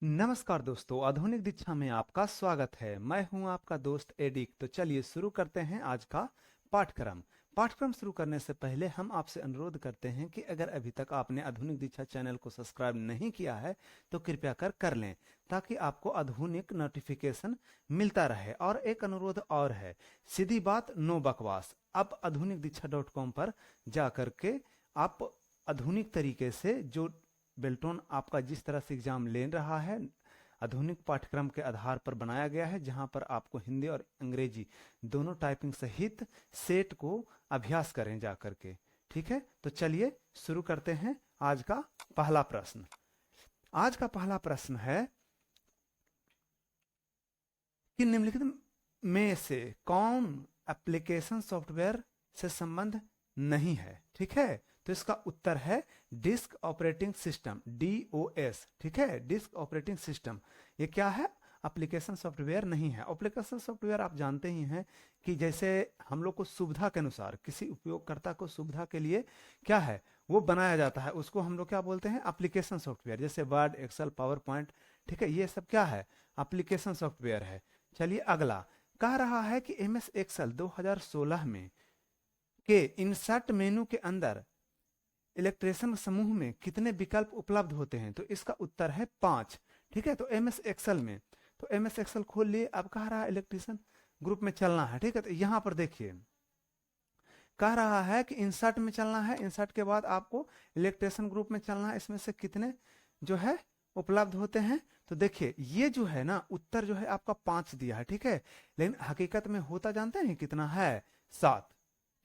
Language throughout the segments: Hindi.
नमस्कार दोस्तों, आधुनिक दीक्षा में आपका स्वागत है। मैं हूं आपका दोस्त एडिक। तो चलिए शुरू करते हैं आज का पाठ्यक्रम। पाठ्यक्रम शुरू करने से पहले हम आपसे अनुरोध करते हैं कि अगर अभी तक आपने आधुनिक दीक्षा चैनल को सब्सक्राइब नहीं किया है तो कृपया कर लें, ताकि आपको आधुनिक नोटिफिकेशन मिलता रहे। और एक अनुरोध और है, सीधी बात नो बकवास। अब आधुनिक दीक्षा .com पर जा करके आप आधुनिक तरीके से जो बेल्टोन आपका जिस तरह से एग्जाम ले रहा है, आधुनिक पाठ्यक्रम के आधार पर बनाया गया है, जहां पर आपको हिंदी और अंग्रेजी दोनों टाइपिंग सहित सेट को अभ्यास करें जा करके। ठीक है, तो चलिए शुरू करते हैं आज का पहला प्रश्न। आज का पहला प्रश्न है कि निम्नलिखित में से कौन एप्लीकेशन सॉफ्टवेयर से संबंध नहीं है। ठीक है, तो इसका उत्तर है डिस्क ऑपरेटिंग सिस्टम, DOS। ठीक है, डिस्क ऑपरेटिंग सिस्टम ये क्या है? एप्लीकेशन सॉफ्टवेयर नहीं है। एप्लीकेशन सॉफ्टवेयर आप जानते ही हैं कि जैसे हम लोग को सुविधा के अनुसार, किसी उपयोगकर्ता को सुविधा के लिए क्या है वो बनाया जाता है, उसको हम लोग क्या बोलते हैं? Application software. जैसे वर्ड, एक्सेल, पावर पॉइंट, ठीक है, ये सब क्या है? एप्लीकेशन सॉफ्टवेयर है। चलिए अगला कह रहा है कि MS एक्सेल 2016 में के इंसर्ट मेनू के अंदर इलेक्ट्रेशन समूह में कितने विकल्प उपलब्ध होते हैं? तो इसका उत्तर है 5। ठीक है, तो MS एक्सेल में, तो MS एक्सेल खोल लिए। अब कह रहा है इलेक्ट्रिशियन ग्रुप में चलना है। ठीक है, तो यहां पर देखिए कह रहा है कि इंसर्ट में चलना है, इंसर्ट के बाद आपको इलेक्ट्रिशियन ग्रुप में चलना है। इसमें से कितने जो है उपलब्ध होते हैं? तो देखिए ये जो है ना उत्तर जो है आपका 5 दिया है। ठीक है, लेकिन हकीकत में होता जानते हैं कितना है? 7।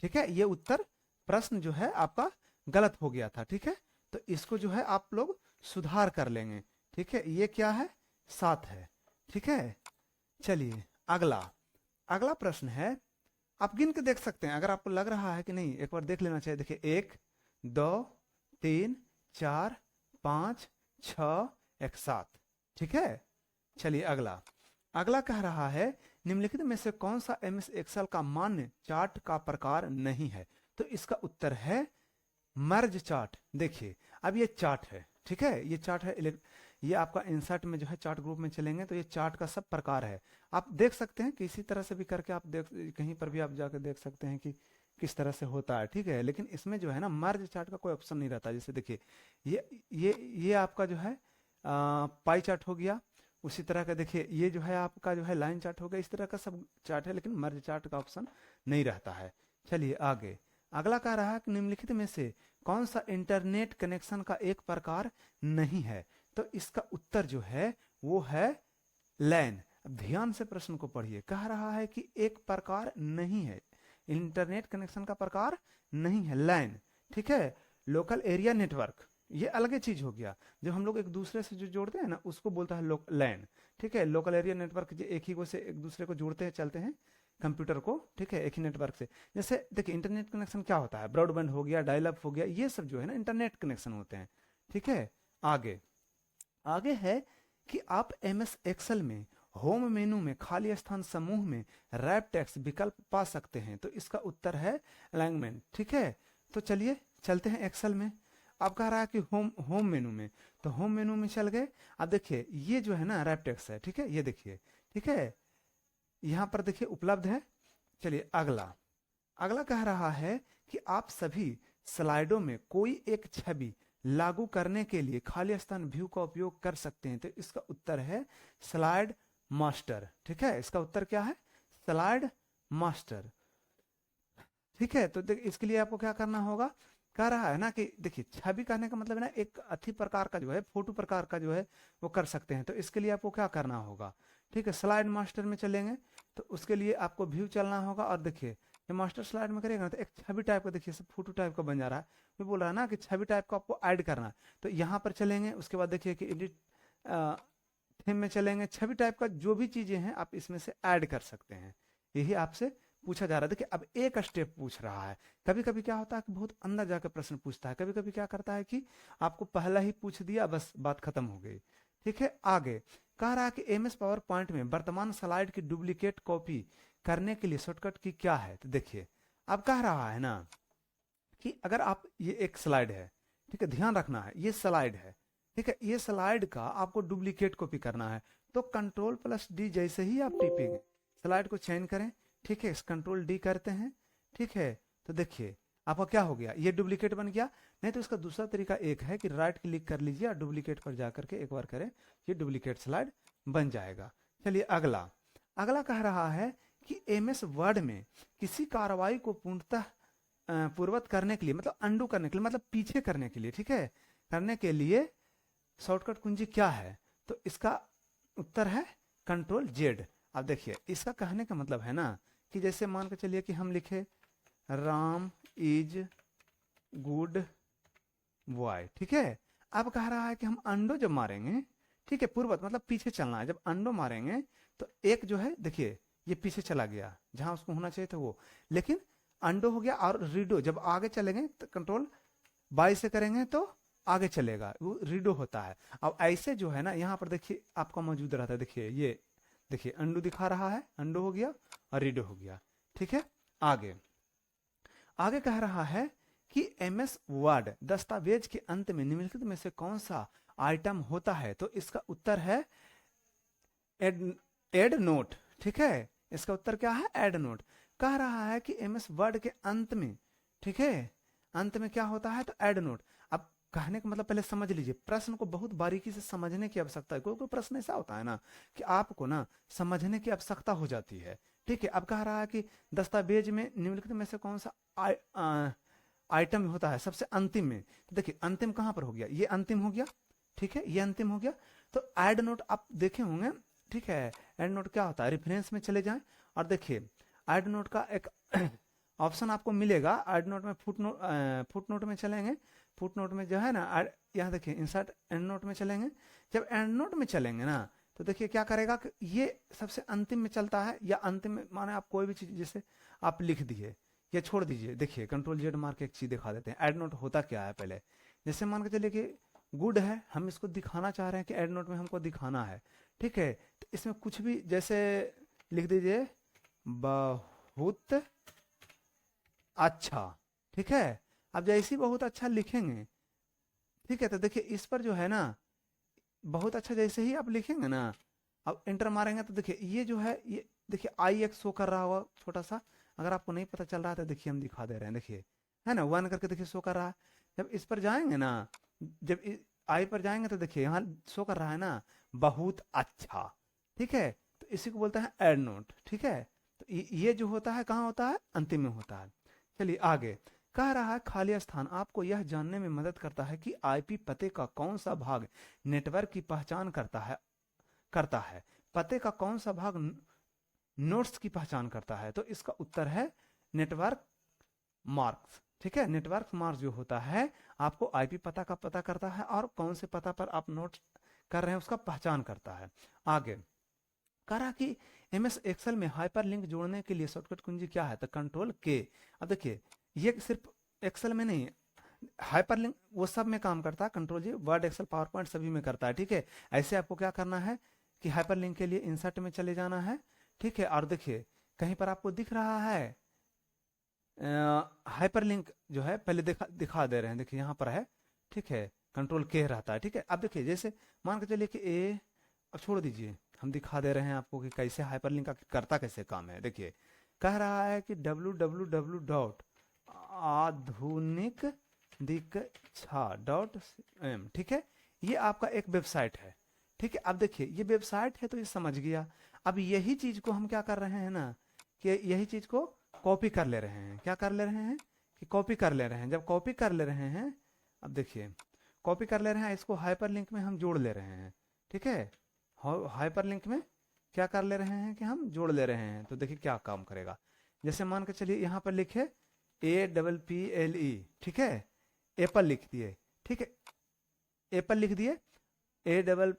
ठीक है, ये उत्तर प्रश्न जो है आपका गलत हो गया था। ठीक है, तो इसको जो है आप लोग सुधार कर लेंगे। ठीक है, ये क्या है? 7 है। ठीक है, चलिए अगला अगला प्रश्न है। आप गिन के देख सकते हैं, अगर आपको लग रहा है कि नहीं, एक बार देख लेना चाहिए। देखिए 1 2 3 4 5 6 1 7। ठीक है, चलिए अगला अगला कह रहा है निम्नलिखित में से कौन सा MS एक्सेल का मान्य चार्ट का प्रकार नहीं है? तो इसका उत्तर है मर्ज चार्ट। देखिए अब ये चार्ट है। ठीक है, ये चार्ट है, ये आपका इंसर्ट में जो है चार्ट ग्रुप में चलेंगे तो ये चार्ट का सब प्रकार है। आप देख सकते हैं कि इसी तरह से भी करके आप देख, कहीं पर भी आप जाकर देख सकते हैं कि किस तरह से होता है। ठीक है, लेकिन इसमें जो है ना मर्ज चार्ट का कोई ऑप्शन नहीं रहता। जैसे देखिए ये आपका जो है पाई चार्ट हो गया। उसी तरह का देखिए ये जो है आपका जो है लाइन चार्ट हो गया। इस तरह का सब चार्ट है, लेकिन मर्ज चार्ट का ऑप्शन नहीं रहता है। चलिए आगे अगला कह रहा है कि निम्नलिखित में से कौन सा इंटरनेट कनेक्शन का एक प्रकार नहीं है? तो इसका उत्तर जो है वो है लैन। अब ध्यान से प्रश्न को पढ़िए। कह रहा है कि एक प्रकार नहीं है, इंटरनेट कनेक्शन का प्रकार नहीं है लैन। ठीक है, लोकल एरिया नेटवर्क ये अलग चीज हो गया। जो हम लोग एक दूसरे से जो जोड़ते हैं ना उसको बोलता है लैन। ठीक है, लोकल एरिया नेटवर्क जो एक ही को से एक दूसरे को जोड़ते हैं चलते हैं कंप्यूटर को। ठीक है, एक ही नेटवर्क से। जैसे देखिए इंटरनेट कनेक्शन क्या होता है? ब्रॉडबैंड हो गया, डायल अप हो गया, ये सब जो है ना इंटरनेट कनेक्शन होते हैं। ठीक है, आगे आगे है कि आप MS एक्सेल में होम मेनू में खाली स्थान समूह में रैप टेक्स्ट विकल्प पा सकते हैं। तो इसका उत्तर है अलाइनमेंट। ठीक है, तो चलिए चलते हैं एक्सेल में। अब कह रहा है कि होम मेनू में, तो होम मेनू में चल गए। अब देखिए ये जो है ना रैप टेक्स्ट है। ठीक है, ये देखिए। ठीक है, यहां पर देखिए उपलब्ध है। चलिए अगला अगला कह रहा है कि आप सभी स्लाइडों में कोई एक छवि लागू करने के लिए खाली स्थान व्यू का उपयोग कर सकते हैं। तो इसका उत्तर है स्लाइड मास्टर। ठीक है, इसका उत्तर क्या है? Slide master. ठीक है, तो इसके लिए आपको क्या करना होगा? कह रहा है ना कि देखिए छवि कहने का मतलब है ना एक अति प्रकार का जो है फोटो प्रकार का जो है वो कर सकते हैं। तो इसके लिए आपको क्या करना होगा? ठीक है, स्लाइड मास्टर में चलेंगे तो उसके लिए आपको व्यू चलना होगा। और देखिए ये मास्टर स्लाइड में करेगा ना तो एक छवि टाइप का देखिए सब फोटो टाइप का बन जा रहा है। मैं बोल रहा है ना कि छवि टाइप को आपको ऐड करना है। तो यहाँ पर चलेंगे, उसके बाद देखिए कि एडिट थीम में चलेंगे। छवि टाइप का जो भी चीजें हैं आप इसमें से ऐड कर सकते हैं। यही आपसे पूछा जा रहा है। देखिए अब एक स्टेप पूछ रहा है। कभी कभी क्या होता है कि बहुत अंदर जाकर प्रश्न पूछता है, कभी कभी क्या करता है कि आपको पहला ही पूछ दिया, बस बात खत्म हो गई। ठीक है, आगे कह रहा है कि MS पावर पॉइंट में वर्तमान स्लाइड की डुप्लीकेट कॉपी करने के लिए शॉर्टकट की क्या है? तो देखिए अब कह रहा है ना कि अगर आप ये एक स्लाइड है, ठीक है, ध्यान रखना है ये स्लाइड है। ठीक है, ये स्लाइड का आपको डुप्लीकेट कॉपी करना है, तो कंट्रोल प्लस डी जैसे ही आप टिपेंगे, स्लाइड को चेंज करें, ठीक है, इस कंट्रोल डी करते हैं, ठीक है, तो देखिए आपका क्या हो गया, ये डुप्लीकेट बन गया। नहीं तो इसका दूसरा तरीका एक है कि राइट क्लिक कर लीजिए और डुप्लीकेट पर जाकर के एक बार करें, ये डुप्लीकेट स्लाइड बन जाएगा। चलिए अगला, अगला कह रहा है कि एमएस वर्ड में किसी कार्रवाई को पूर्णतः पूर्वत करने के लिए, मतलब अंडू करने के लिए, मतलब पीछे करने के लिए, ठीक है, करने के लिए शॉर्टकट कुंजी क्या है, तो इसका उत्तर है कंट्रोल जेड। अब देखिए इसका कहने का मतलब है ना कि जैसे मान के चलिए कि हम लिखे राम इज गुड बॉय, ठीक है, अब कह रहा है कि हम अंडो जब मारेंगे, ठीक है, पूर्वत मतलब पीछे चलना है, जब अंडो मारेंगे तो एक जो है देखिए ये पीछे चला गया जहां उसको होना चाहिए था वो, लेकिन अंडो हो गया, और रीडो जब आगे चलेंगे तो कंट्रोल बाई से करेंगे तो आगे चलेगा, वो रीडो होता है। अब ऐसे जो है ना यहाँ पर देखिए आपका मौजूद रहता है, देखिए ये देखिए अंडो दिखा रहा है, अंडो हो गया और रीडो हो गया, ठीक है। आगे आगे कह रहा है कि एमएस वर्ड दस्तावेज के अंत में निम्नलिखित में से कौन सा आइटम होता है, तो इसका उत्तर है एड नोट, ठीक है, इसका उत्तर क्या है, एड नोट। कह रहा है कि एमएस वर्ड के अंत में, ठीक है, अंत में क्या होता है, तो एड नोट। अब कहने का मतलब पहले समझ लीजिए, प्रश्न को बहुत बारीकी से समझने की आवश्यकता है, कोई कोई प्रश्न ऐसा होता है ना कि आपको ना समझने की आवश्यकता हो जाती है, ठीक है। अब कह रहा है कि दस्तावेज में निम्नलिखित में से कौन सा आइटम होता है सबसे अंतिम में, तो देखिए अंतिम कहां पर हो गया, ये अंतिम हो गया, ठीक है, ये अंतिम हो गया, तो एड नोट आप देखे होंगे, ठीक है। एड नोट क्या होता है, रेफरेंस में चले जाएं और देखिए एड नोट का एक ऑप्शन आपको मिलेगा, एड नोट में फुट नोट में चलेंगे, फुट नोट में जो है ना यहाँ देखिए इंसर्ट एंड नोट में चलेंगे, जब एंड नोट में चलेंगे ना तो देखिए क्या करेगा कि ये सबसे अंतिम में चलता है, या अंतिम में माने आप कोई भी चीज जैसे आप लिख दिए या छोड़ दीजिए, देखिए कंट्रोल जेड मार के एक चीज दिखा देते हैं, एड नोट होता क्या है पहले, जैसे मान के चलिए कि गुड है, हम इसको दिखाना चाह रहे हैं कि एड नोट में हमको दिखाना है, ठीक है, तो इसमें कुछ भी जैसे लिख दीजिए बहुत अच्छा, ठीक है। अब जैसे ही बहुत अच्छा लिखेंगे, ठीक है, तो देखिए इस पर जो है ना बहुत अच्छा जैसे ही आप लिखेंगे ना, अब एंटर मारेंगे तो देखिए ये जो है, ये देखिए आई एक शो कर रहा होगा छोटा सा, अगर आपको नहीं पता चल रहा है तो देखिए हम दिखा दे रहे हैं, देखिए है ना, वन करके देखिए शो कर रहा है। जब इस पर जाएंगे ना, जब आई पर जाएंगे तो देखिए यहाँ शो कर रहा है ना बहुत अच्छा, ठीक है, तो इसी को बोलते हैं एड नोट, ठीक है। तो ये जो होता है कहाँ होता है, अंतिम में होता है। चलिए आगे कह रहा है खाली स्थान आपको यह जानने में मदद करता है कि आईपी पते का कौन सा भाग नेटवर्क की पहचान करता है, पते का कौन सा भाग नोड्स की पहचान करता है, तो इसका उत्तर है नेटवर्क मार्क्स, ठीक है। नेटवर्क मार्क्स जो होता है आपको आईपी पता का पता करता है और कौन से पता पर आप नोट कर रहे हैं उसका पहचान करता है। आगे कह रहा कि एमएस एक्सेल में हाइपरलिंक जोड़ने के लिए शॉर्टकट कुंजी क्या है, तो कंट्रोल के। अब देखिए ये सिर्फ एक्सेल में नहीं, हाइपरलिंक वो सब में काम करता है, कंट्रोल जी वर्ड एक्सेल पावर पॉइंट सभी में करता है, ठीक है। ऐसे आपको क्या करना है कि हाइपरलिंक के लिए इंसर्ट में चले जाना है, ठीक है, और देखिए कहीं पर आपको दिख रहा है हाइपरलिंक जो है पहले दिखा दे रहे हैं, देखिए यहाँ पर है, ठीक है, कंट्रोल के रहता है, ठीक है। अब देखिए जैसे मान के चलिए कि ए, अब छोड़ दीजिए, हम दिखा दे रहे हैं आपको कि कैसे हाइपरलिंक करता कैसे काम है। देखिए कह रहा है कि www. आधुनिक दीक्षा.m, ठीक है, ये आपका एक वेबसाइट है, ठीक है। अब देखिए ये वेबसाइट है तो ये समझ गया, अब यही चीज को हम क्या कर रहे हैं ना कि यही चीज को कॉपी कर ले रहे हैं, क्या कर ले रहे हैं कि कॉपी कर ले रहे हैं। जब कॉपी कर ले रहे हैं, अब देखिए कॉपी कर ले रहे हैं, इसको हाइपरलिंक में हम जोड़ ले रहे हैं, ठीक है, हाइपरलिंक में क्या कर ले रहे हैं कि हम जोड़ ले रहे हैं, तो देखिए क्या काम करेगा। जैसे मान के चलिए यहाँ पर लिखे APPLE, ठीक है, एप्पल लिख दिए, ठीक है, एप्पल लिख दिए, APPLE,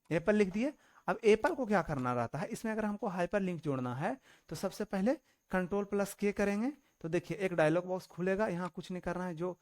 एप्पल लिख दिए। अब एप्पल को क्या करना रहता है, इसमें अगर हमको हाइपर लिंक जोड़ना है तो सबसे पहले कंट्रोल प्लस के करेंगे, तो देखिए एक डायलॉग बॉक्स खुलेगा, यहाँ कुछ नहीं करना है, जो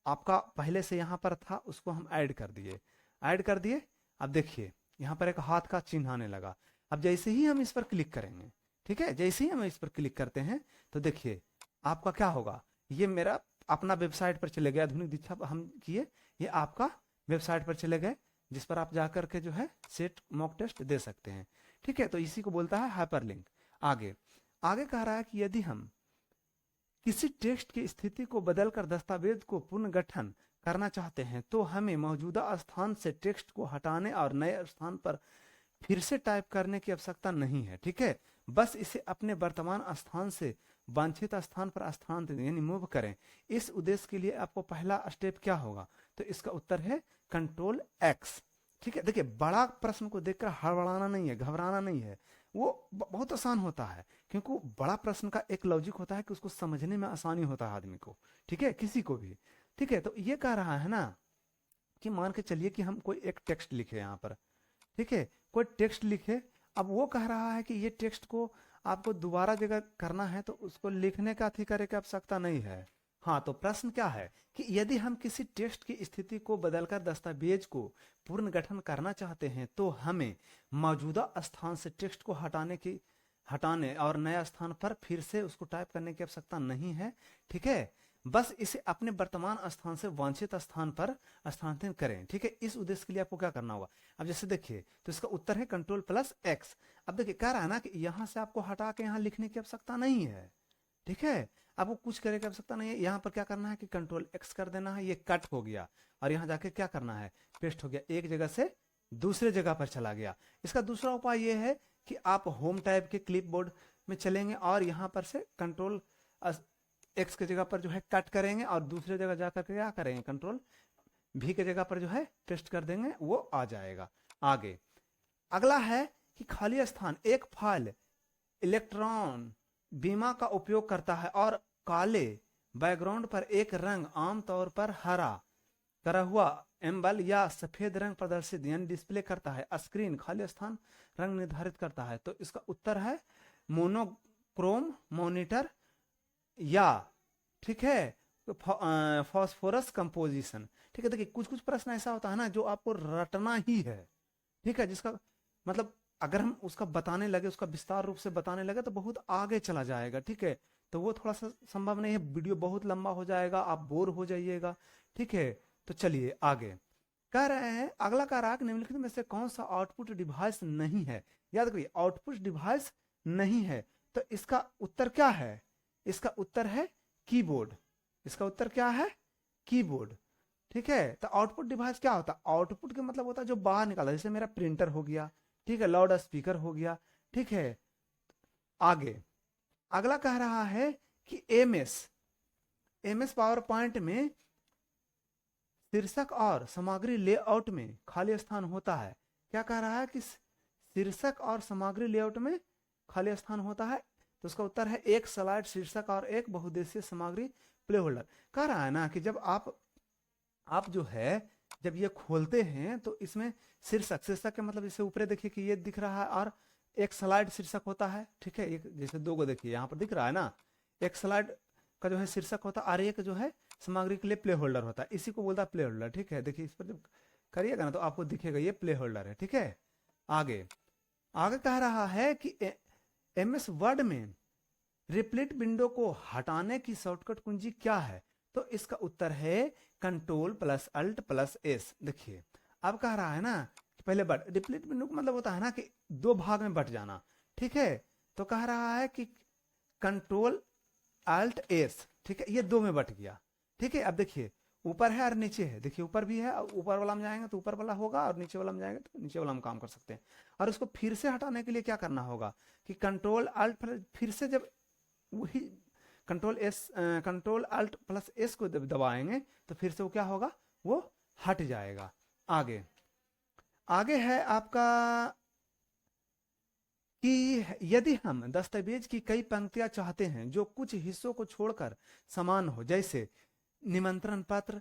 आपका पहले से यहाँ पर था उसको हम ऐड कर दिए। अब देखिए यहाँ पर एक हाथ का चिन्ह आने लगा, अब जैसे ही हम इस पर क्लिक करेंगे, ठीक है, जैसे ही हम इस पर क्लिक करते हैं तो देखिए आपका क्या होगा, ये मेरा अपना वेबसाइट पर चले गए, आधुनिक दीक्षा हम किए, ये आपका वेबसाइट पर चले गए जिस पर आप जाकर के जो है सेट मॉक टेस्ट दे सकते हैं। ठीक है, तो इसी को बोलता है हाइपरलिंक। आगे आगे कह रहा है कि यदि हम किसी टेक्स्ट की स्थिति को बदलकर दस्तावेज को पुनर्गठन करना चाहते हैं तो हमें मौजूदा स्थान से टेक्स्ट को हटाने और नए स्थान पर फिर से टाइप करने की आवश्यकता नहीं है। ठीक है, बस इसे अपने वर्तमान स्थान से वांछित स्थान पर स्थानांतरित यानी मूव करें। इस उद्देश्य के लिए आपको पहला स्टेप क्या होगा, तो इसका उत्तर है कंट्रोल एक्स। ठीक है, देखिए बड़ा प्रश्न को देखकर हड़बड़ाना नहीं है, घबराना नहीं है, वो बहुत आसान होता है, क्योंकि बड़ा प्रश्न का एक लॉजिक होता है कि उसको समझने में आसानी होता है आदमी को। ठीक है, किसी को भी। ठीक है, तो ये कह रहा है ना कि मान के चलिए कि हम कोई एक टेक्स्ट लिखे यहाँ पर। ठीक है, कोई टेक्स्ट लिखे, अब वो कह रहा है कि ये टेक्स्ट को आपको दोबारा जगह करना है तो उसको लिखने का अधिकार की आवश्यकता नहीं है। हाँ, तो प्रश्न क्या है कि यदि हम किसी टेक्स्ट की स्थिति को बदलकर दस्तावेज को पुनर्गठन करना चाहते हैं तो हमें मौजूदा स्थान से टेक्स्ट को हटाने और नया स्थान पर फिर से उसको टाइप करने की आवश्यकता नहीं है। ठीक है, बस इसे अपने वर्तमान स्थान से वांछित स्थान पर स्थानांतरित करें। ठीक है, इस उद्देश्य के लिए आपको क्या करना होगा, अब जैसे देखिए तो इसका उत्तर है कंट्रोल प्लस एक्स। अब देखिए कह रहा है ना कि यहां से आपको हटा के यहां लिखने की आवश्यकता नहीं है। ठीक है, आपको कुछ करने की आवश्यकता नहीं है, यहाँ पर क्या करना है कि कंट्रोल एक्स कर देना है, ये कट हो गया और यहाँ जाके क्या करना है, पेस्ट हो गया, एक जगह से दूसरे जगह पर चला गया। इसका दूसरा उपाय ये है कि आप होम टाइप के क्लिपबोर्ड में चलेंगे और यहाँ पर से कंट्रोल एक्स की जगह पर जो है कट करेंगे और दूसरे जगह जाकर के क्या करेंगे, कंट्रोल भी की जगह पर जो है पेस्ट कर देंगे, वो आ जाएगा। आगे अगला है कि खाली स्थान, एक फाइल इलेक्ट्रॉन बीमा का उपयोग करता है और काले बैकग्राउंड पर एक रंग आमतौर पर हरा करा हुआ एम्बल या सफेद रंग प्रदर्शित यानी डिस्प्ले करता है। स्क्रीन खाली स्थान रंग निर्धारित करता है, तो इसका उत्तर है मोनोक्रोम मॉनिटर या ठीक है फॉस्फोरस कंपोजिशन। ठीक है, देखिए कुछ कुछ प्रश्न ऐसा होता है ना जो आपको रटना ही है। ठीक है, जिसका मतलब अगर हम उसका बताने लगे, उसका विस्तार रूप से बताने लगे तो बहुत आगे चला जाएगा। ठीक है, तो वो थोड़ा सा संभव नहीं है, वीडियो बहुत लंबा हो जाएगा, आप बोर हो जाइएगा। ठीक है, तो चलिए आगे कह रहे हैं, अगला कह रहा है निम्नलिखित में से कौन सा आउटपुट डिवाइस नहीं है। याद करिए आउटपुट डिवाइस नहीं है, तो इसका उत्तर क्या है, इसका उत्तर है कीबोर्ड। इसका उत्तर क्या है, कीबोर्ड। ठीक है, तो आउटपुट डिवाइस क्या होता है, आउटपुट का मतलब होता है जो बाहर निकाला, जैसे मेरा प्रिंटर हो गया, ठीक है, लाउड स्पीकर हो गया। ठीक है, आगे अगला कह रहा है कि एमएस पावर पॉइंट में शीर्षक और सामग्री लेआउट में खाली स्थान होता है। क्या कह रहा है कि शीर्षक और सामग्री लेआउट में खाली स्थान होता है, तो उसका उत्तर है एक स्लाइड शीर्षक और एक बहुउद्देशीय सामग्री प्ले होल्डर। कह रहा है ना कि जब आप जो है जब ये खोलते हैं तो इसमें शीर्षक के मतलब जैसे ऊपर देखिए कि ये दिख रहा है और एक स्लाइड शीर्षक होता है। ठीक है, एक जैसे दो को देखिए यहाँ पर दिख रहा है ना, एक स्लाइड का जो है शीर्षक होता है और एक जो है सामग्री के लिए प्ले होल्डर होता है, इसी को बोलता है प्ले होल्डर। ठीक है, देखिए इस पर जब करिएगा ना तो आपको दिखेगा ये प्ले होल्डर है। ठीक है, आगे कह रहा है कि एमएस वर्ड में रिप्लेट विंडो को हटाने की शॉर्टकट कुंजी क्या है, तो इसका उत्तर है control plus alt plus S. देखिए अब कह रहा है ना कि पहले बट रिप्लेट विंडो का मतलब होता है ना कि दो भाग में बट जाना। ठीक है, तो कह रहा है कि कंट्रोल अल्ट एस, ठीक है, ये दो में बट गया। ठीक है, अब देखिए ऊपर है और नीचे है, देखिए ऊपर भी है, ऊपर वाला में जाएंगे तो ऊपर वाला होगा और नीचे वाला में जाएंगे तो नीचे वाला में काम कर सकते हैं। और उसको फिर से हटाने के लिए क्या करना होगा कि कंट्रोल अल्ट फिर से जब वही कंट्रोल अल्ट प्लस एस को दबाएंगे तो फिर से वो क्या होगा, वो हट जाएगा। आगे है आपका कि यदि हम दस्तावेज की कई पंक्तियां चाहते हैं जो कुछ हिस्सों को छोड़कर समान हो, जैसे निमंत्रण पत्र,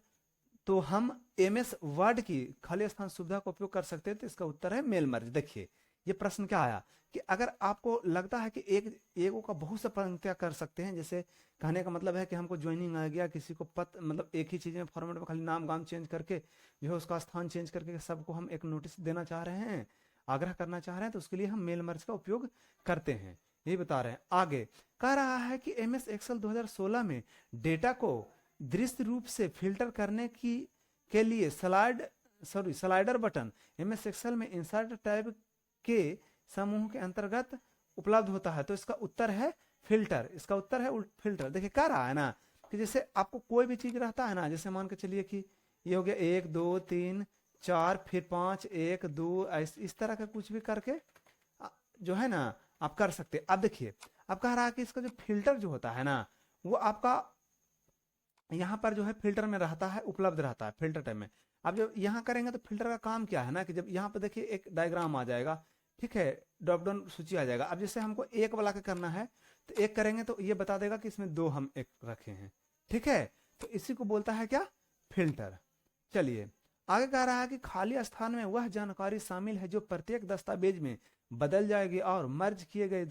तो हम एमएस वर्ड की खाली स्थान सुविधा का उपयोग कर सकते हैं। तो इसका उत्तर है मेल मर्ज। देखिए ये प्रश्न क्या आया कि अगर आपको लगता है कि एक का बहुत सा पंक्तियां कर सकते हैं, जैसे कहने का मतलब है कि हमको ज्वाइनिंग आ गया, किसी को पत्र मतलब एक ही चीज में फॉर्मेट में खाली नाम गाम चेंज करके जो है उसका स्थान चेंज करके सबको हम एक नोटिस देना चाह रहे हैं, आग्रह करना चाह रहे हैं, तो उसके लिए हम मेल मर्ज का उपयोग करते हैं, यही बता रहे हैं। आगे कह रहा है कि एमएस एक्सेल 2016 में डेटा को दृश्य रूप से फिल्टर करने की के लिए स्लाइडर बटन एमएस एक्सेल में इंसर्ट टैब के समूह के अंतर्गत उपलब्ध होता है। तो इसका उत्तर है फिल्टर, इसका उत्तर है फिल्टर। देखिए क्या रहा है ना कि जैसे आपको कोई भी चीज रहता है ना, जैसे मान के चलिए कि ये हो गया 1 2 3 4 फिर 5 1 2 इस तरह का कुछ भी करके जो है ना आप कर सकते। अब देखिए अब कह रहा है कि इसका जो फिल्टर जो होता है ना वो आपका यहाँ पर जो है फिल्टर में रहता है, उपलब्ध रहता है फिल्टर टाइप में। अब जब यहाँ करेंगे तो फिल्टर का काम क्या है ना कि जब यहाँ पे देखिए एक डायग्राम आ जाएगा, ठीक है, ड्रॉप डाउन सूची आ जाएगा। अब जैसे हमको एक वाला के करना है तो एक करेंगे तो ये बता देगा कि इसमें 2 हम एक रखे हैं, ठीक है। तो इसी को बोलता है क्या, फिल्टर। चलिए आगे कह रहा है कि खाली स्थान में वह जानकारी शामिल है जो प्रत्येक दस्तावेज में बदल जाएगी और मर्ज किए गए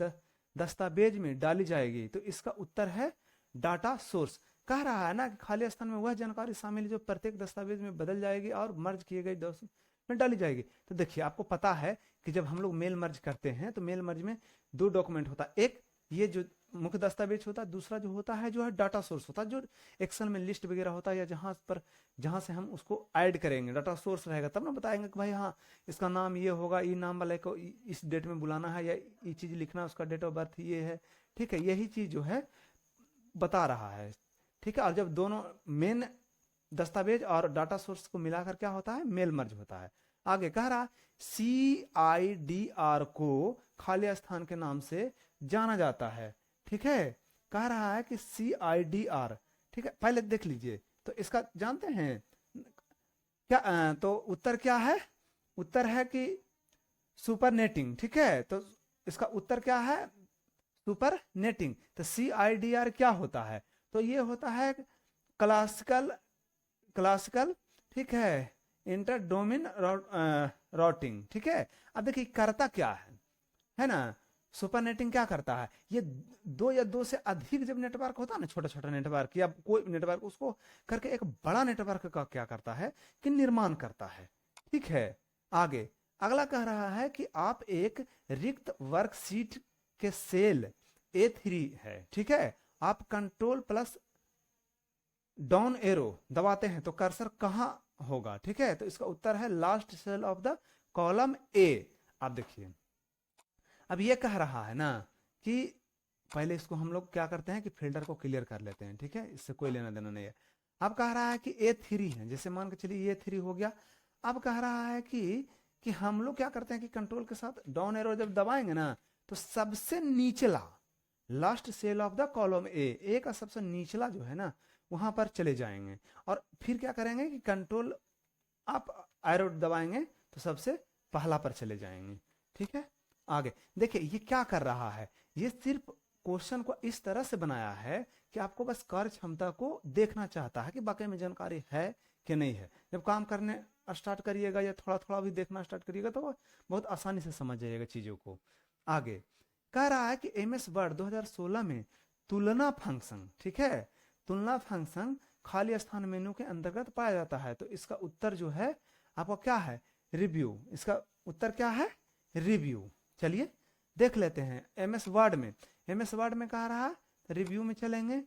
दस्तावेज में डाली जाएगी। तो इसका उत्तर है डाटा सोर्स। कह रहा है ना कि खाली स्थान में वह जानकारी शामिल है जो प्रत्येक दस्तावेज में बदल जाएगी और मर्ज किए गए में डाली जाएगी। तो देखिए आपको पता है कि जब हम लोग मेल मर्ज करते हैं तो मेल मर्ज में 2 डॉक्यूमेंट होता है, एक ये जो मुख्य दस्तावेज होता है, दूसरा जो होता है जो है डाटा सोर्स होता है, जो एक्सेल में लिस्ट वगैरह होता है या जहां से हम उसको ऐड करेंगे। डाटा सोर्स रहेगा तब ना बताएंगे कि भाई हाँ इसका नाम ये होगा, ई नाम वाले को इस डेट में बुलाना है या ये चीज लिखना, उसका डेट ऑफ बर्थ ये है, ठीक है। यही चीज जो है बता रहा है, ठीक है। और जब दोनों मेन दस्तावेज और डाटा सोर्स को मिलाकर क्या होता है, मेल मर्ज होता है। आगे कह रहा CIDR को खाली स्थान के नाम से जाना जाता है, ठीक है। कह रहा है कि CIDR, ठीक है, पहले देख लीजिए तो इसका जानते हैं क्या, तो उत्तर क्या है, उत्तर है कि सुपरनेटिंग, ठीक है। तो इसका उत्तर क्या है, सुपरनेटिंग। तो CIDR क्या होता है, तो ये होता है क्लासिकल, ठीक है, इंटर डोमेन राउटिंग, ठीक है। अब देखिए करता क्या है ना, सुपरनेटिंग क्या करता है, ये 2 या 2 से अधिक जब नेटवर्क होता है ना, छोटा छोटा नेटवर्क या कोई नेटवर्क, उसको करके एक बड़ा नेटवर्क का क्या करता है कि निर्माण करता है, ठीक है। आगे अगला कह रहा है कि आप एक रिक्त वर्कशीट के सेल A3 है, ठीक है, आप कंट्रोल प्लस डाउन एरो दबाते हैं तो कर्सर कहां होगा, ठीक है। तो इसका उत्तर है last cell of the column A। आप देखिए अब ये कह रहा है ना कि पहले इसको हम लोग क्या करते हैं कि फिल्टर को क्लियर कर लेते हैं, ठीक है, इससे कोई लेना देना नहीं है। अब कह रहा है कि A3 है, जैसे मान के चलिए A3 हो गया। अब कह रहा है कि हम लोग क्या करते हैं कि कंट्रोल के साथ डाउन एरो जब दबाएंगे ना तो सबसे निचला last cell of the column A का सबसे निचला जो है ना वहां पर चले जाएंगे और फिर क्या करेंगे कि कंट्रोल आप एरो दबाएंगे तो सबसे पहला पर चले जाएंगे, ठीक है। आगे देखिए ये क्या कर रहा है, ये सिर्फ क्वेश्चन को इस तरह से बनाया है कि आपको बस कार्य क्षमता को देखना चाहता है कि वाकई में जानकारी है कि नहीं है। जब काम करने स्टार्ट करिएगा या थोड़ा थोड़ा भी देखना स्टार्ट करिएगा तो बहुत आसानी से समझ जाइएगा चीजों को। आगे कह रहा है कि MS वर्ड 2016 में तुलना फंक्शन, ठीक है, तुलना फंक्शन खाली स्थान मेनू के अंतर्गत पाया जाता है। तो इसका उत्तर जो है आपका क्या है, रिव्यू। इसका उत्तर क्या है, रिव्यू। चलिए देख लेते हैं MS वर्ड में कह रहा है रिव्यू में चलेंगे,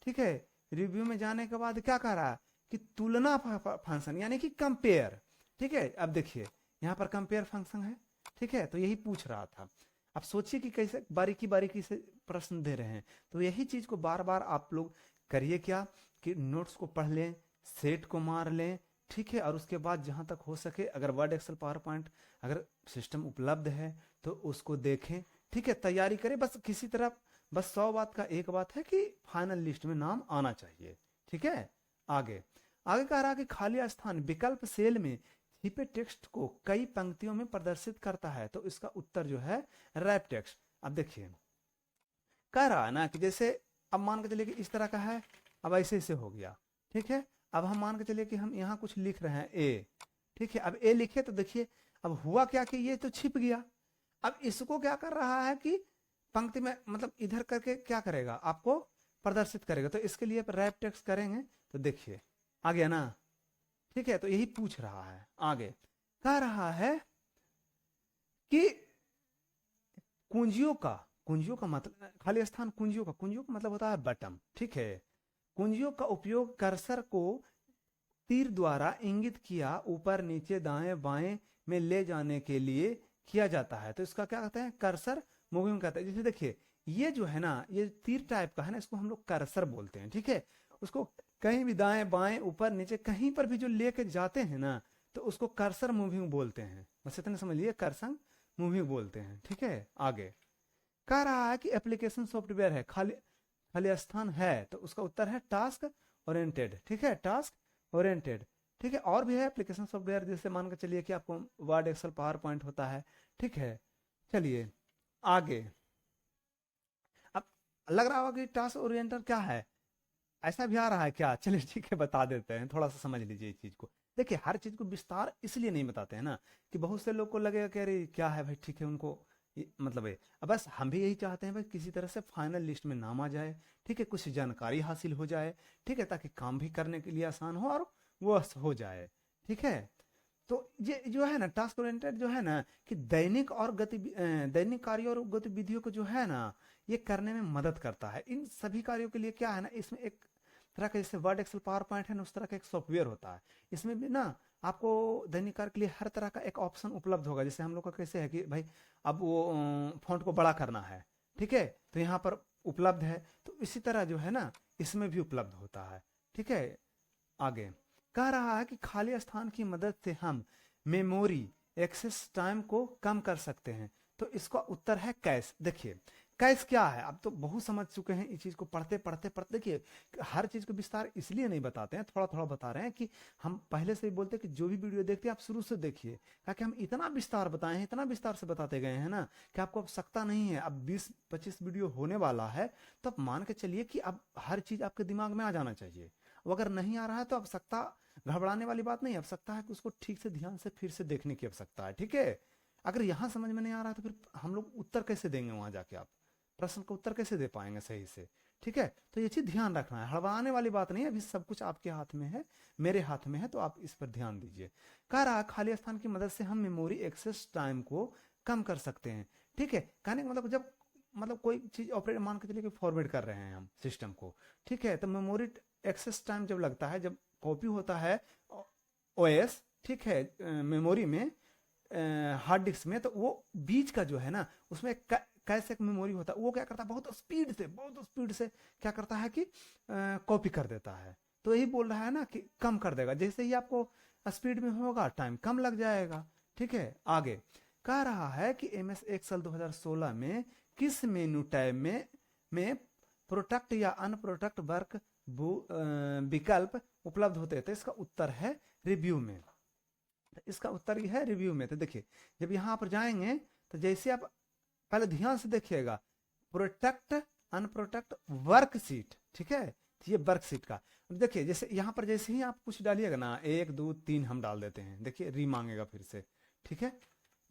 ठीक है। रिव्यू में जाने के बाद क्या कह रहा है कि तुलना फंक्शन यानी कि कंपेयर, ठीक है। अब देखिए यहाँ पर कंपेयर फंक्शन है, ठीक है, तो यही पूछ रहा था। अब सोचिए कि कैसे बारीकी बारीकी से प्रश्न दे रहे हैं। तो यही चीज को बार बार आप लोग करिए क्या कि नोट्स को पढ़ लें, सेट को मार लें, ठीक है। और उसके बाद जहां तक हो सके अगर वर्ड एक्सेल पावर पॉइंट अगर सिस्टम उपलब्ध है तो उसको देखें, ठीक है, तैयारी करें। बस किसी तरह बस 100 बात का एक बात है कि फाइनल लिस्ट में नाम आना चाहिए, ठीक है। आगे कह रहा कि खाली स्थान विकल्प सेल में छिपे टेक्स्ट को कई पंक्तियों में प्रदर्शित करता है। तो इसका उत्तर जो है रैप टेक्स्ट। अब देखिए कह रहा है ना कि जैसे अब मान के चलिए कि इस तरह का है, अब ऐसे हो गया, ठीक है। अब हम मान के चलिए कि हम यहाँ कुछ लिख रहे हैं ए, ठीक है। अब ए लिखे तो देखिए अब हुआ क्या कि ये तो छिप गया। अब इसको क्या कर रहा है कि पंक्ति में मतलब इधर करके क्या करेगा, आपको प्रदर्शित करेगा। तो इसके लिए रैप टेक्स्ट करेंगे तो देखिए आ गया ना, ठीक है। तो यही पूछ रहा है। आगे कह रहा है कि कुंजियों का मतलब खाली स्थान कुंजियों का मतलब होता है बटन, ठीक है। कुंजियों का उपयोग कर्सर को तीर द्वारा इंगित किया ऊपर नीचे दाएं बाएं में ले जाने के लिए किया जाता है। तो इसका क्या कहते हैं, कर्सर मूविंग कहते हैं। जैसे देखिए ये जो है ना, ये तीर टाइप का है ना, इसको हम लोग कर्सर बोलते हैं, ठीक है। उसको कहीं भी दाएं बाएं ऊपर नीचे कहीं पर भी जो लेके जाते हैं ना, तो उसको कर्सर मूविंग बोलते हैं। बस इतना समझ लिए, कर्सर मूविंग बोलते हैं, ठीक है। आगे कह रहा है कि एप्लीकेशन सॉफ्टवेयर है, खाली खाली स्थान है, तो उसका उत्तर है टास्क ओरिएंटेड, ठीक है, टास्क ओरिएंटेड, ठीक है। और भी है एप्लीकेशन सॉफ्टवेयर, जैसे मान के चलिए कि आपको वर्ड, एक्सेल, पावर पॉइंट होता है, ठीक है। चलिए आगे, अब लग रहा होगा कि टास्क ओरिएंटेड क्या है, ऐसा भी आ रहा है क्या? चलिए ठीक है, बता देते हैं, थोड़ा सा समझ लीजिए इस चीज को। देखिए हर चीज को विस्तार इसलिए नहीं बताते हैं ना कि बहुत से लोग को लगेगा कि अरे क्या है भाई, ठीक है, उनको मतलब है। अब बस हम भी यही चाहते हैं भाई, किसी तरह से फाइनल लिस्ट में नाम आ जाए, ठीक है, कुछ जानकारी हासिल हो जाए, ठीक है, ताकि काम भी करने के लिए आसान हो और वो हो जाए, ठीक है। तो ये जो है ना टास्क ओरिएंटेड जो है ना, कि दैनिक और दैनिक कार्यों और गतिविधियों को जो है ना, ये करने में मदद करता है। इन सभी कार्यों के लिए क्या है ना, इसमें एक तरह का जैसे वर्ड, एक्सेल, पावर पॉइंट है ना, उस तरह का एक सॉफ्टवेयर होता है। इसमें भी ना आपको दैनिक कार्य के लिए हर तरह का एक ऑप्शन उपलब्ध होगा। जैसे हम लोग का कैसे है कि भाई अब वो फॉन्ट को बड़ा करना है, ठीक है, तो यहाँ पर उपलब्ध है। तो इसी तरह जो है ना इसमें भी उपलब्ध होता है, ठीक है। आगे कह रहा है कि खाली स्थान की मदद से हम मेमोरी एक्सेस टाइम को कम कर सकते हैं। तो इसका उत्तर है कैश। देखिए कैश क्या है, अब तो बहुत समझ चुके हैं इस चीज को, पढ़ते पढ़ते पढ़ते। देखिए हर चीज को विस्तार इसलिए नहीं बताते हैं, थोड़ा थोड़ा बता रहे हैं कि हम पहले से ही बोलते हैं कि जो भी वीडियो देखते हैं आप शुरू से देखिए, ताकि हम इतना विस्तार बताए हैं, इतना विस्तार से बताते गए हैं ना कि आपको आवश्यकता नहीं है। अब 20-25 वीडियो होने वाला है, तो आप मान के चलिए कि अब हर चीज आपके दिमाग में आ जाना चाहिए। अब अगर नहीं आ रहा है तो आवश्यकता, घबराने वाली बात नहीं, आवश्यकता है कि उसको ठीक से ध्यान से फिर से देखने की आवश्यकता है, ठीक है। अगर यहां समझ में नहीं आ रहा है तो फिर हम लोग उत्तर कैसे देंगे, वहां जाके आप प्रश्न का उत्तर कैसे दे पाएंगे सही से, ठीक है। तो ये चीज ध्यान रखना है, हड़बड़ाने वाली बात नहीं है, अभी सब कुछ आपके हाथ में है, मेरे हाथ में है, तो आप इस पर ध्यान दीजिए। कह रहा खाली स्थान की मदद से हम मेमोरी एक्सेस टाइम को कम कर सकते हैं, ठीक है। कहने का मतलब जब मतलब कोई चीज ऑपरेट, मान के चलिए कि फॉरवर्ड कर रहे हैं हम सिस्टम को, ठीक है, तो मेमोरी एक्सेस टाइम जब लगता है, जब कॉपी होता है ओएस, ठीक है, मेमोरी में, हार्ड डिस्क में, तो वो बीच का जो है ना उसमें कैसे एक मेमोरी होता है, वो क्या करता है, बहुत स्पीड से क्या करता है कि कॉपी कर देता है। तो यही बोल रहा है ना कि कम कर देगा, जैसे ही आपको स्पीड में होगा टाइम कम लग जाएगा, ठीक है। आगे कह रहा है कि एमएस एक्सेल 2016 में किस मेनू टैब में प्रोडक्ट या अनप्रोडक्ट वर्क विकल्प उपलब्ध होते हैं। तो इसका उत्तर है रिव्यू में, तो इसका उत्तर ये है रिव्यू में। तो देखिए जब यहाँ पर जाएंगे तो जैसे आप पहले ध्यान से देखिएगा, प्रोडक्ट अनप्रोडक्ट वर्कशीट, ठीक है, तो ये वर्कशीट का देखिए, जैसे यहाँ पर जैसे ही आप कुछ डालिएगा ना, 1 2 3 हम डाल देते हैं, देखिए री मांगेगा फिर से, ठीक है।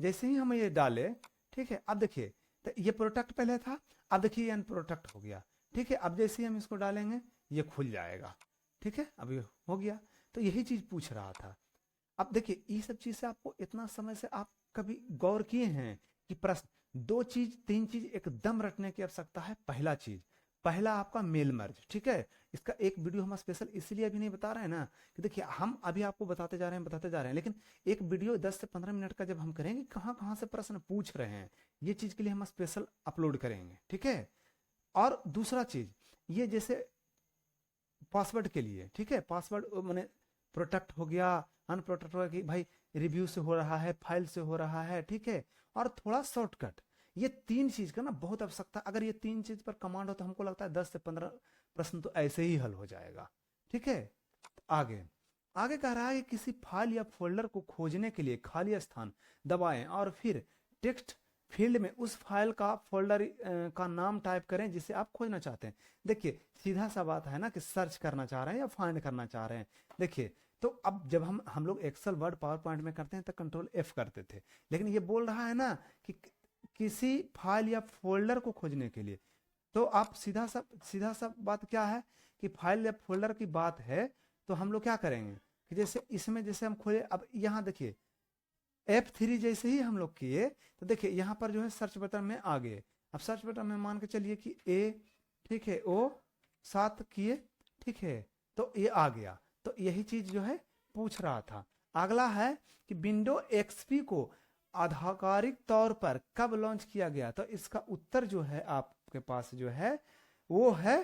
जैसे ही हम ये डाले, ठीक है, अब देखिए तो ये प्रोडक्ट पहले था, अब देखिए ये अनप्रोडक्ट हो गया, ठीक है। अब जैसे ही हम इसको डालेंगे ये खुल जाएगा, ठीक है, अब ये हो गया। तो यही चीज पूछ रहा था। अब देखिए ये सब चीज से आपको इतना समय से आप कभी गौर किए हैं कि प्रश्न 2 चीज 3 चीज एकदम रटने की आवश्यकता है। पहला आपका मेल मर्ज, ठीक है। इसका एक वीडियो हम स्पेशल इसलिए अभी नहीं बता रहे हैं ना कि देखिए हम अभी आपको बताते जा रहे हैं, लेकिन एक वीडियो 10 से 15 मिनट का जब हम करेंगे, कहाँ कहाँ से प्रश्न पूछ रहे हैं, ये चीज के लिए हम स्पेशल अपलोड करेंगे, ठीक है। और दूसरा चीज ये जैसे पासवर्ड के लिए, ठीक है, पासवर्ड मैंने प्रोटेक्ट हो गया, अनप्रोटेक्ट हो गया कि भाई रिव्यू से हो रहा है, फाइल से हो रहा है, ठीक है, और थोड़ा शॉर्टकट, ये 3 चीज का ना बहुत आवश्यकता। अगर ये 3 चीज पर कमांड हो तो हमको लगता है 10 से 15 प्रश्न तो ऐसे ही हल हो जाएगा, ठीक है। आगे आगे कह रहा है कि किसी फाइल या फोल्डर को खोजने के लिए खाली स्थान दबाएं और फिर टेक्स्ट फील्ड में उस फाइल का फोल्डर का नाम टाइप करें जिसे आप खोजना चाहते हैं। देखिए सीधा सा बात है ना कि सर्च करना चाह रहे हैं या फाइंड करना चाह रहे हैं। देखिए तो अब जब हम लोग एक्सेल, वर्ड, पावर पॉइंट में करते हैं तो कंट्रोल F करते थे, लेकिन ये बोल रहा है ना कि किसी फाइल या फोल्डर को खोजने के लिए, तो आप सीधा सा बात क्या है कि फाइल या फोल्डर की बात है, तो हम लोग क्या करेंगे कि जैसे इसमें जैसे हम खोले, अब यहाँ देखिए F3 जैसे ही हम लोग किए तो देखिए यहाँ पर जो है सर्च बटन में आ गए। अब सर्च बटन में मान के चलिए कि A, ठीक है, O 7 किए, ठीक है, तो ये आ गया। तो यही चीज जो है पूछ रहा था। अगला है कि विंडो एक्सपी को आधिकारिक तौर पर कब लॉन्च किया गया, तो इसका उत्तर जो है आपके पास जो है वो है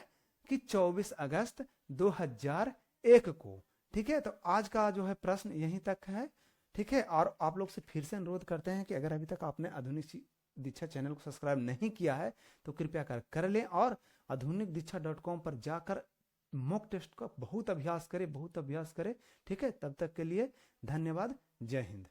कि 24 अगस्त 2001 को। ठीक है, तो आज का जो है प्रश्न यहीं तक है। ठीक है, और आप लोग से फिर से अनुरोध करते हैं कि अगर अभी तक आपने आधुनिक दीक्षा चैनल को सब्सक्राइब नहीं किया है तो कृपया कर लें, और आधुनिक दीक्षा.com पर जाकर मॉक टेस्ट का बहुत अभ्यास करें, बहुत अभ्यास करें। ठीक है, तब तक के लिए धन्यवाद। जय हिंद।